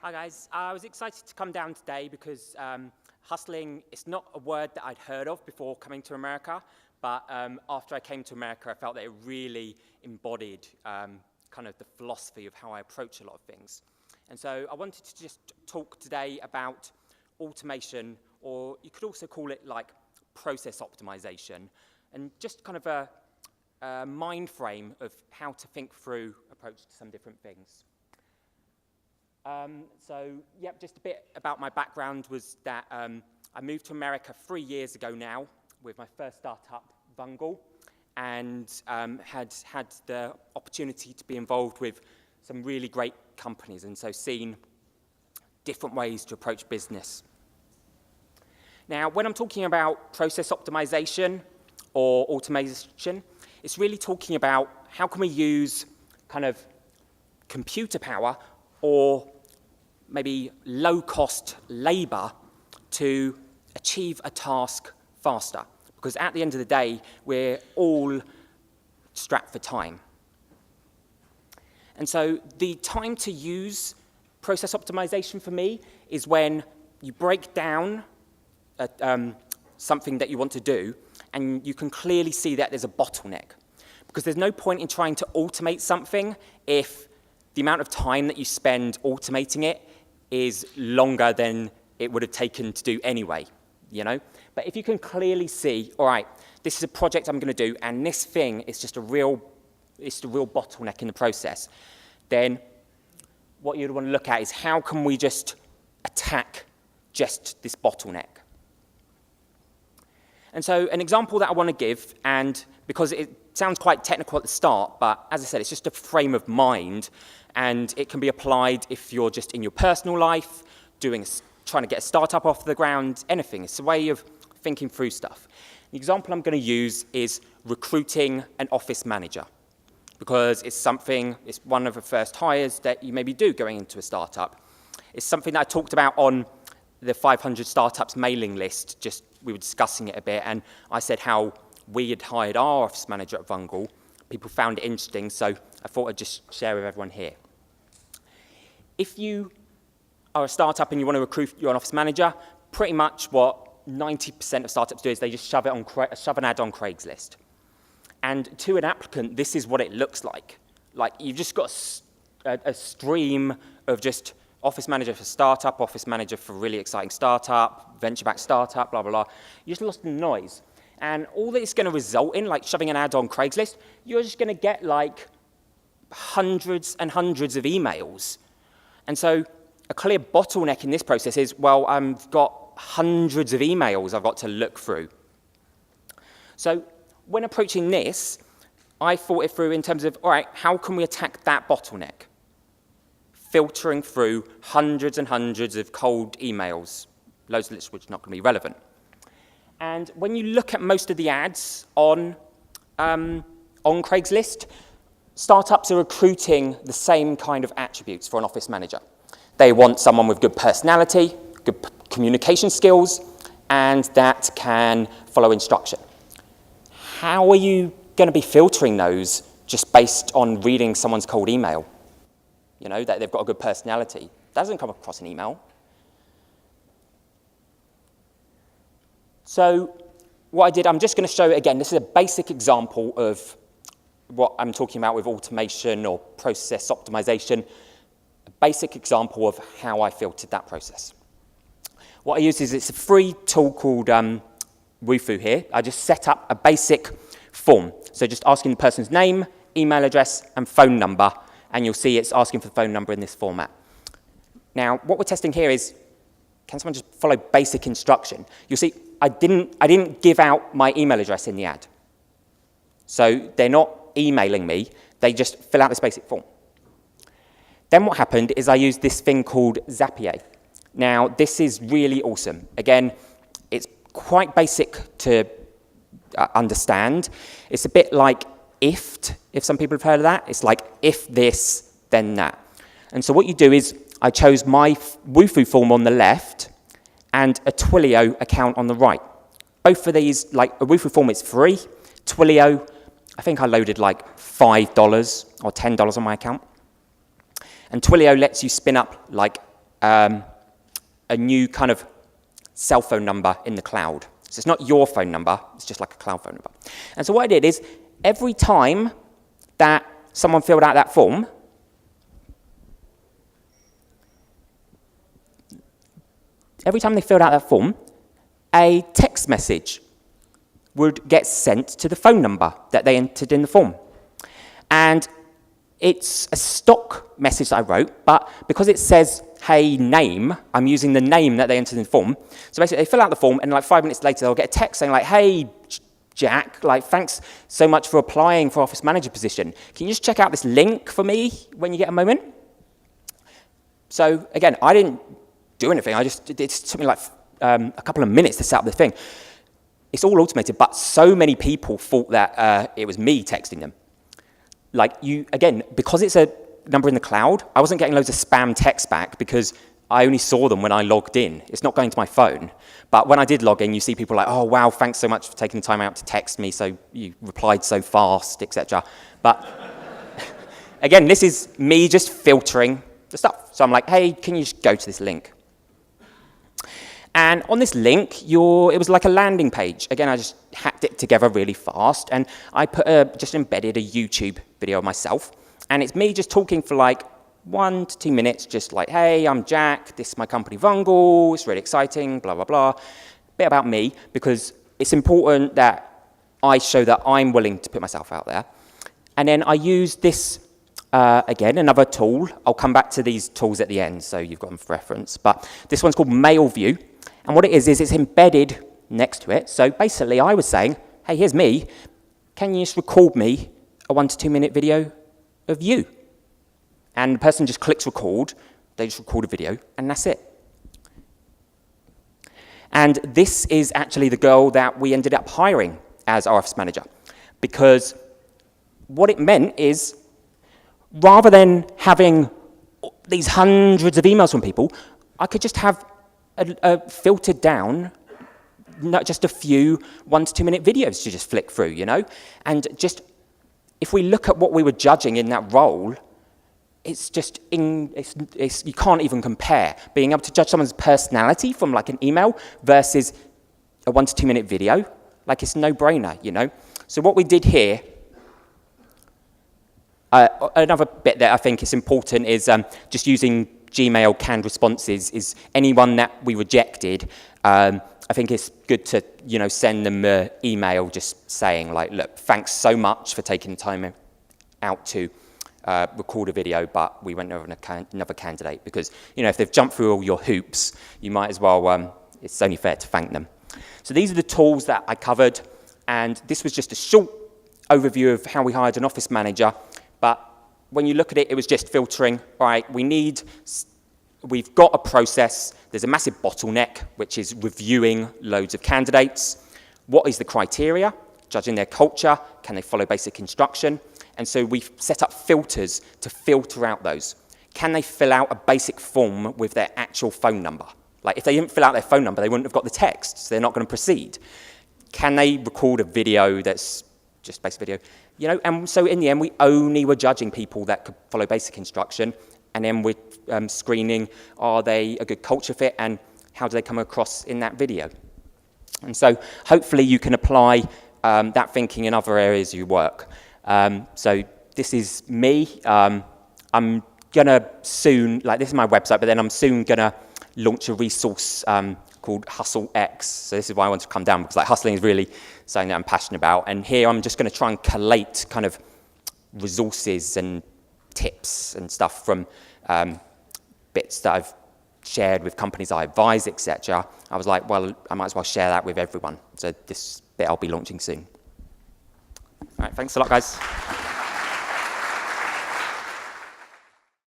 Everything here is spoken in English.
Hi guys, I was excited to come down today because hustling is not a word that I'd heard of before coming to America, but after I came to America I felt that it really embodied kind of the philosophy of how I approach a lot of things. And so I wanted to just talk today about automation, or you could also call it like process optimization, and just kind of a mind frame of how to think through approach to some different things. Just a bit about my background was that I moved to America 3 years ago now with my first startup, Vungle, and had the opportunity to be involved with some really great companies, and so seen different ways to approach business. Now, when I'm talking about process optimization or automation, it's really talking about how can we use kind of computer power or maybe low-cost labor to achieve a task faster. Because at the end of the day, we're all strapped for time. And so the time to use process optimization for me is when you break down something that you want to do, and you can clearly see that there's a bottleneck. Because there's no point in trying to automate something if the amount of time that you spend automating it is longer than it would have taken to do anyway, you know? But if you can clearly see, all right, this is a project I'm going to do, and this thing is just it's the real bottleneck in the process, then what you'd want to look at is how can we just attack just this bottleneck? And so an example that I want to give, and because it sounds quite technical at the start, but as I said, it's just a frame of mind, and it can be applied if you're just in your personal life, trying to get a startup off the ground, anything. It's a way of thinking through stuff. The example I'm going to use is recruiting an office manager, because it's one of the first hires that you maybe do going into a startup. It's something that I talked about on the 500 startups mailing list. We were discussing it a bit, and I said how we had hired our office manager at Vungle. People found it interesting, so I thought I'd just share with everyone here. If you are a startup and you want to recruit your office manager, pretty much what 90% of startups do is they just shove an ad on Craigslist. And to an applicant, this is what it looks like. Like, you've just got a stream of just office manager for startup, office manager for really exciting startup, venture-backed startup, blah, blah, blah. You're just lost in the noise. And all that it's going to result in, like shoving an ad on Craigslist, you're just going to get like hundreds and hundreds of emails. And so a clear bottleneck in this process is, well, I've got hundreds of emails I've got to look through. So when approaching this, I thought it through in terms of, all right, how can we attack that bottleneck? Filtering through hundreds and hundreds of cold emails, loads of lists which are not going to be relevant. And when you look at most of the ads on Craigslist, startups are recruiting the same kind of attributes for an office manager. They want someone with good personality, good communication skills, and that can follow instruction. How are you going to be filtering those just based on reading someone's cold email? You know, that they've got a good personality. That doesn't come across an email. So what I did, I'm just going to show it again. This is a basic example of what I'm talking about with automation or process optimization. A basic example of how I filtered that process. What I use is it's a free tool called Wufoo here. I just set up a basic form. So just asking the person's name, email address, and phone number, and you'll see it's asking for the phone number in this format. Now, what we're testing here is, can someone just follow basic instruction? You'll see I didn't give out my email address in the ad. So they're not emailing me, they just fill out this basic form. Then what happened is I used this thing called Zapier. Now, this is really awesome. Again, it's quite basic to understand. It's a bit like if some people have heard of that. It's like if this, then that. And so what you do is I chose my Wufoo form on the left and a Twilio account on the right. Both of these, like a Wufoo form is free. Twilio, I think I loaded like $5 or $10 on my account. And Twilio lets you spin up like a new kind of cell phone number in the cloud. So it's not your phone number, it's just like a cloud phone number. And so what I did is, every time that someone filled out that form, a text message would get sent to the phone number that they entered in the form. And it's a stock message that I wrote, but because it says, hey, name, I'm using the name that they entered in the form. So basically, they fill out the form, and like 5 minutes later, they'll get a text saying like, hey, Jack, like, thanks so much for applying for office manager position. Can you just check out this link for me when you get a moment? So again, I didn't do anything. It just took me like a couple of minutes to set up the thing. It's all automated, but so many people thought that it was me texting them. Like again, because it's a number in the cloud, I wasn't getting loads of spam texts back because I only saw them when I logged in. It's not going to my phone. But when I did log in, you see people like, oh, wow, thanks so much for taking the time out to text me, so you replied so fast, etc. But again, this is me just filtering the stuff. So I'm like, hey, can you just go to this link? And on this link, it was like a landing page. Again, I just hacked it together really fast, and I just embedded a YouTube video of myself. And it's me just talking for like 1 to 2 minutes, just like, hey, I'm Jack, this is my company Vungle, it's really exciting, blah, blah, blah. A bit about me, because it's important that I show that I'm willing to put myself out there. And then I use this, again, another tool. I'll come back to these tools at the end, so you've got them for reference. But this one's called Mail View. And what it is it's embedded next to it. So basically, I was saying, hey, here's me. Can you just record me a 1 to 2 minute video of you? And the person just clicks record. They just record a video, and that's it. And this is actually the girl that we ended up hiring as our office manager. Because what it meant is, rather than having these hundreds of emails from people, I could just have filtered down, not just a few 1 to 2 minute videos to just flick through, you know? And just, if we look at what we were judging in that role, it's just, you can't even compare. Being able to judge someone's personality from like an email versus a 1 to 2 minute video, like it's no brainer, you know? So what we did here, another bit that I think is important is just using Gmail canned responses. Is anyone that we rejected, I think it's good to, you know, send them an email just saying like, look, thanks so much for taking the time out to record a video, but we went over another candidate, because, you know, if they've jumped through all your hoops, you might as well, it's only fair to thank them. So these are the tools that I covered, and this was just a short overview of how we hired an office manager, but when you look at it, it was just filtering. All right, we've got a process. There's a massive bottleneck, which is reviewing loads of candidates. What is the criteria? Judging their culture. Can they follow basic instruction? And so we've set up filters to filter out those. Can they fill out a basic form with their actual phone number? Like, if they didn't fill out their phone number, they wouldn't have got the text, so they're not going to proceed. Can they record a video that's just basic video? You know, and so in the end, we only were judging people that could follow basic instruction, and then we're screening, are they a good culture fit, and how do they come across in that video? And so hopefully you can apply that thinking in other areas of your work. So this is me. I'm going to soon, like, this is my website, but then I'm soon going to launch a resource called HustleX. So this is why I want to come down, because like hustling is really something that I'm passionate about. And here I'm just going to try and collate kind of resources and tips and stuff from bits that I've shared with companies I advise, etc. I was like, well, I might as well share that with everyone. So this bit I'll be launching soon. All right, thanks a lot, guys.